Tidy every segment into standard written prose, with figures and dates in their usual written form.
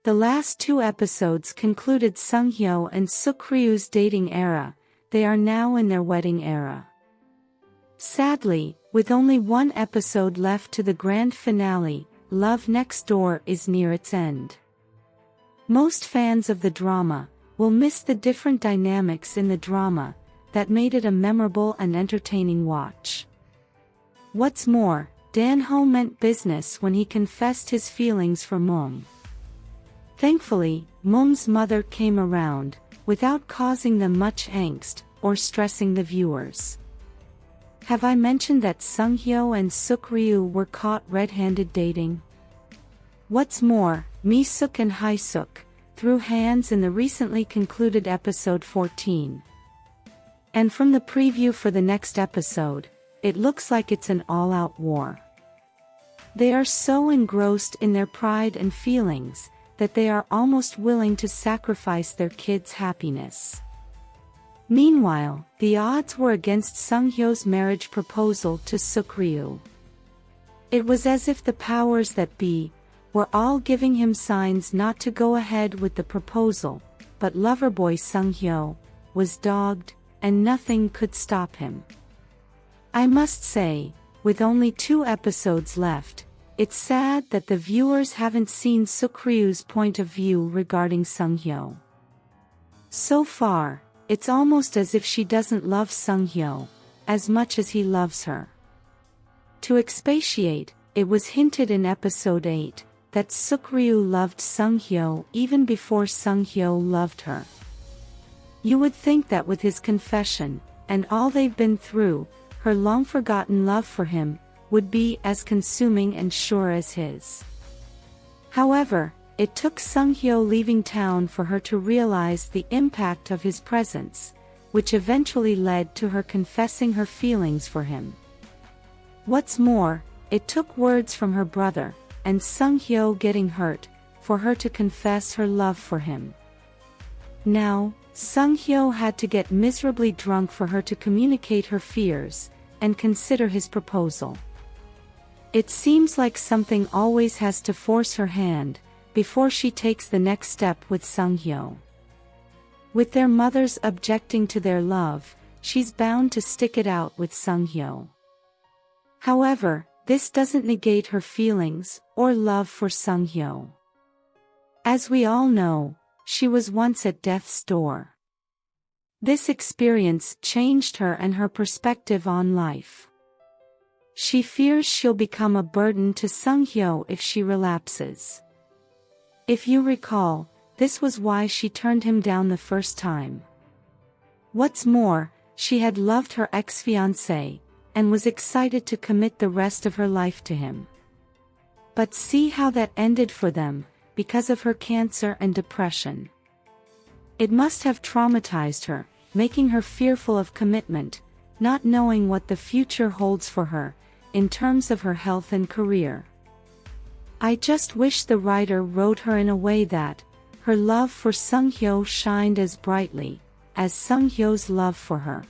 The last 2 episodes concluded Sung-Hyo and Seok-Ryu's dating era. They are now in their wedding era. Sadly, with only 1 episode left to the grand finale, Love Next Door is near its end. Most fans of the drama will miss the different dynamics in the drama that made it a memorable and entertaining watch. What's more, Danho meant business when he confessed his feelings for Mo-Eum. Thankfully, Mo-Eum's mother came around, without causing them much angst or stressing the viewers. Have I mentioned that Sangyo and Seok-Ryu were caught red-handed dating? What's more, Mi-Suk and Hae-Suk threw hands in the recently concluded episode 14. And from the preview for the next episode, it looks like it's an all-out war. They are so engrossed in their pride and feelings that they are almost willing to sacrifice their kids' happiness. Meanwhile, the odds were against Sung-Hyo's marriage proposal to Seok-Ryu. It was as if the powers that be were all giving him signs not to go ahead with the proposal, but loverboy Sung-Hyo was dogged, and nothing could stop him. I must say, with only 2 episodes left, it's sad that the viewers haven't seen Seok-Ryu's point of view regarding Sung-Hyo. So far, it's almost as if she doesn't love Sung-Hyo as much as he loves her. To expatiate, it was hinted in episode 8 that Seok-Ryu loved Sung-Hyo even before Sung-Hyo loved her. You would think that with his confession, and all they've been through, her long-forgotten love for him would be as consuming and sure as his. However, it took Sung-Hyo leaving town for her to realize the impact of his presence, which eventually led to her confessing her feelings for him. What's more, it took words from her brother, and Sung-Hyo getting hurt, for her to confess her love for him. Now, Sung-Hyo had to get miserably drunk for her to communicate her fears, and consider his proposal. It seems like something always has to force her hand, before she takes the next step with Sung-Hyo. With their mothers objecting to their love, she's bound to stick it out with Sung-Hyo. However, this doesn't negate her feelings or love for Sung-Hyo. As we all know, she was once at death's door. This experience changed her and her perspective on life. She fears she'll become a burden to Sung-Hyo if she relapses. If you recall, this was why she turned him down the first time. What's more, she had loved her ex-fiancé, and was excited to commit the rest of her life to him. But see how that ended for them, because of her cancer and depression. It must have traumatized her, making her fearful of commitment, not knowing what the future holds for her, in terms of her health and career. I just wish the writer wrote her in a way that her love for Sung-Hyo shined as brightly as Sung-Hyo's love for her.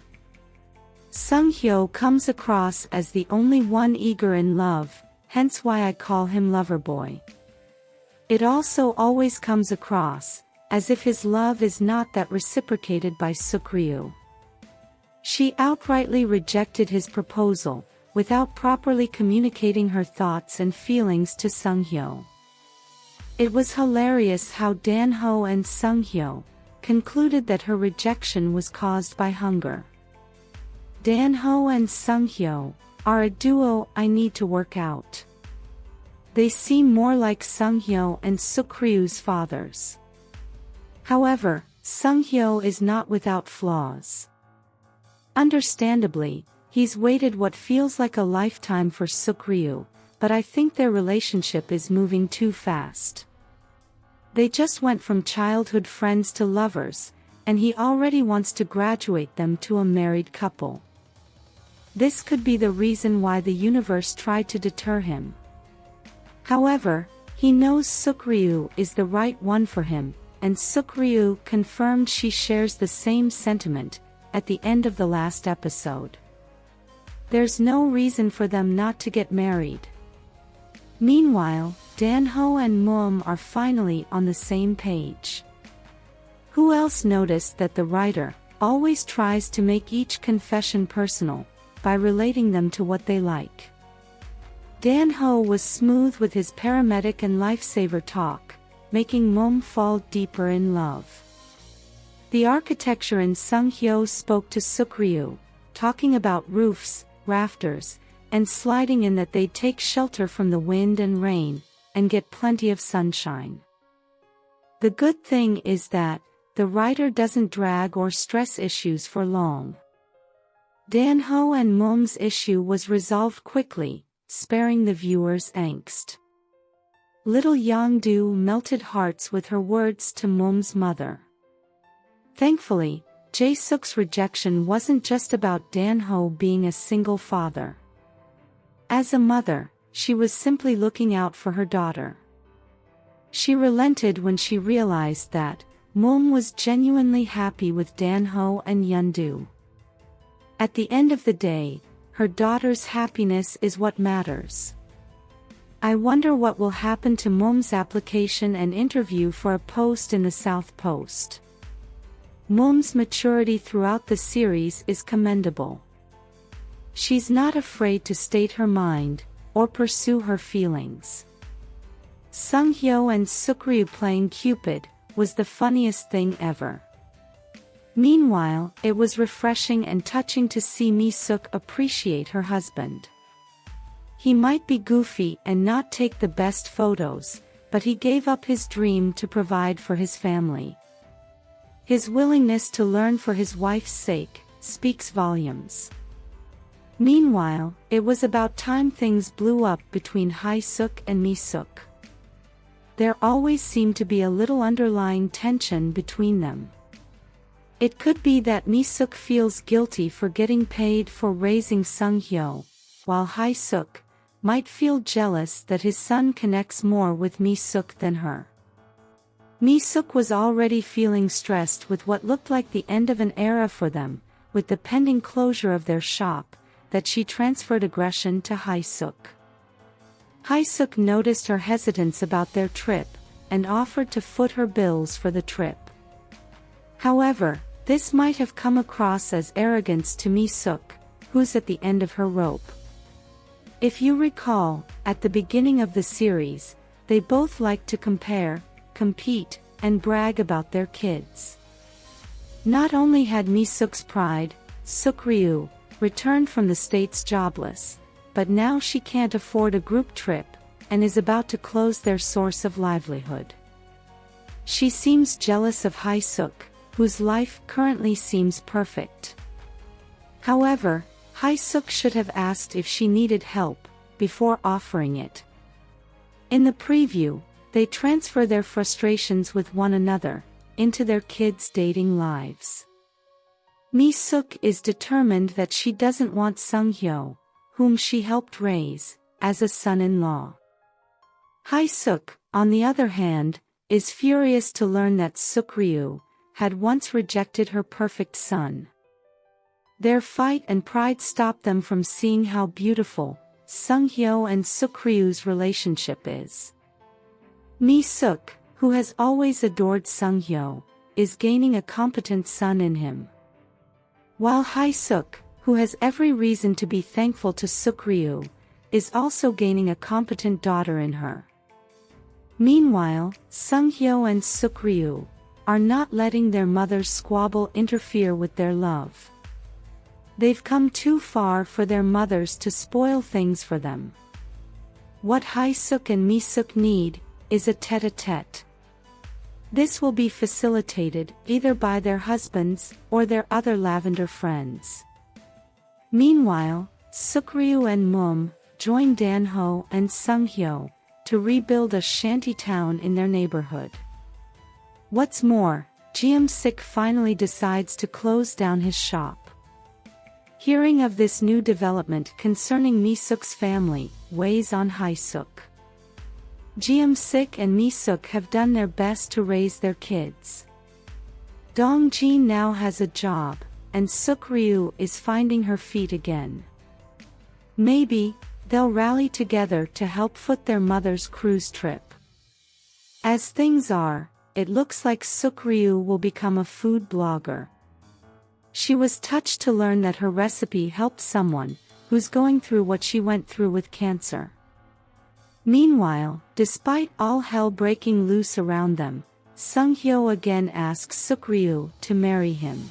Sung-Hyo comes across as the only one eager in love, hence why I call him Loverboy. It also always comes across as if his love is not that reciprocated by Seok-Ryu. She outrightly rejected his proposal, without properly communicating her thoughts and feelings to Sung-Hyo. It was hilarious how Danho and Sung-Hyo concluded that her rejection was caused by hunger. Danho and Sung-Hyo are a duo I need to work out. They seem more like Sung-Hyo and Seok-Ryu's fathers. However, Sung-Hyo is not without flaws. Understandably, he's waited what feels like a lifetime for Seok-Ryu, but I think their relationship is moving too fast. They just went from childhood friends to lovers, and he already wants to graduate them to a married couple. This could be the reason why the universe tried to deter him. However, he knows Seok-Ryu is the right one for him, and Seok-Ryu confirmed she shares the same sentiment at the end of the last episode. There's no reason for them not to get married. Meanwhile, Danho and Mo-Eum are finally on the same page. Who else noticed that the writer always tries to make each confession personal by relating them to what they like? Danho was smooth with his paramedic and lifesaver talk, making Mo-Eum fall deeper in love. The architecture in Sangio spoke to Seok-Ryu, talking about roofs, rafters, and sliding in that they'd take shelter from the wind and rain, and get plenty of sunshine. The good thing is that the writer doesn't drag or stress issues for long. Danho and Mo-Eum's issue was resolved quickly, sparing the viewers angst. Little Yongdu melted hearts with her words to Mo-Eum's mother. Thankfully, Jae-suk's rejection wasn't just about Danho being a single father. As a mother, she was simply looking out for her daughter. She relented when she realized that Mo-Eum was genuinely happy with Danho and Yongdu. At the end of the day, her daughter's happiness is what matters. I wonder what will happen to Mo-Eum's application and interview for a post in the South Post. Mo-Eum's maturity throughout the series is commendable. She's not afraid to state her mind, or pursue her feelings. Sung-Hyo and Seok-Ryu playing Cupid was the funniest thing ever. Meanwhile, it was refreshing and touching to see Mi-suk appreciate her husband. He might be goofy and not take the best photos, but he gave up his dream to provide for his family. His willingness to learn for his wife's sake speaks volumes. Meanwhile, it was about time things blew up between Hae-suk and Mi-suk. There always seemed to be a little underlying tension between them. It could be that Mi-suk feels guilty for getting paid for raising Sung-Hyo, while Hae-suk might feel jealous that his son connects more with Mi-suk than her. Mi-suk was already feeling stressed with what looked like the end of an era for them, with the pending closure of their shop, that she transferred aggression to Hae-suk. Hae-suk noticed her hesitance about their trip, and offered to foot her bills for the trip. However, this might have come across as arrogance to Mi-suk, who's at the end of her rope. If you recall, at the beginning of the series, they both liked to compare, compete, and brag about their kids. Not only had Mi-suk's pride, Seok-Ryu, returned from the States jobless, but now she can't afford a group trip, and is about to close their source of livelihood. She seems jealous of Hae-suk, whose life currently seems perfect. However, Hae-suk should have asked if she needed help, before offering it. In the preview, they transfer their frustrations with one another, into their kids' dating lives. Mi-suk is determined that she doesn't want Sung-Hyo, whom she helped raise, as a son-in-law. Hae-suk, on the other hand, is furious to learn that Seok-Ryu had once rejected her perfect son. Their fight and pride stop them from seeing how beautiful Sung-Hyo and Seok-Ryu's relationship is. Mi-suk, who has always adored Sung-Hyo, is gaining a competent son in him. While Hae-suk, who has every reason to be thankful to Seok-Ryu, is also gaining a competent daughter in her. Meanwhile, Sung-Hyo and Seok-Ryu are not letting their mother's squabble interfere with their love. They've come too far for their mothers to spoil things for them. What Hae-suk and Mi-suk need is a tête-à-tête. This will be facilitated either by their husbands or their other lavender friends. Meanwhile, Seok-Ryu and Mo-Eum join Danho and Sung-Hyo to rebuild a shanty town in their neighborhood. What's more, Jae-suk finally decides to close down his shop. Hearing of this new development concerning Mi-suk's family weighs on Hae-suk. Jae-suk and Mi-suk have done their best to raise their kids. Dong-ji now has a job, and Seok-Ryu is finding her feet again. Maybe, they'll rally together to help foot their mother's cruise trip. As things are, it looks like Seok-Ryu will become a food blogger. She was touched to learn that her recipe helped someone who's going through what she went through with cancer. Meanwhile, despite all hell breaking loose around them, Sangio again asks Seok-Ryu to marry him.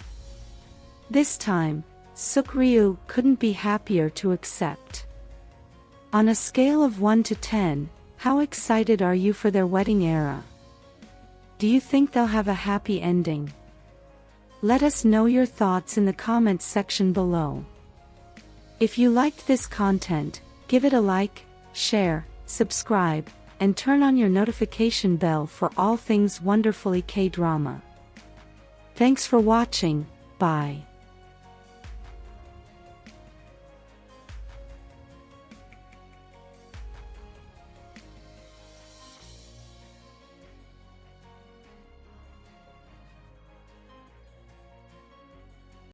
This time, Seok-Ryu couldn't be happier to accept. On a scale of 1 to 10, how excited are you for their wedding era? Do you think they'll have a happy ending? Let us know your thoughts in the comments section below. If you liked this content, give it a like, share, subscribe, and turn on your notification bell for all things wonderfully K-drama. Thanks for watching, bye.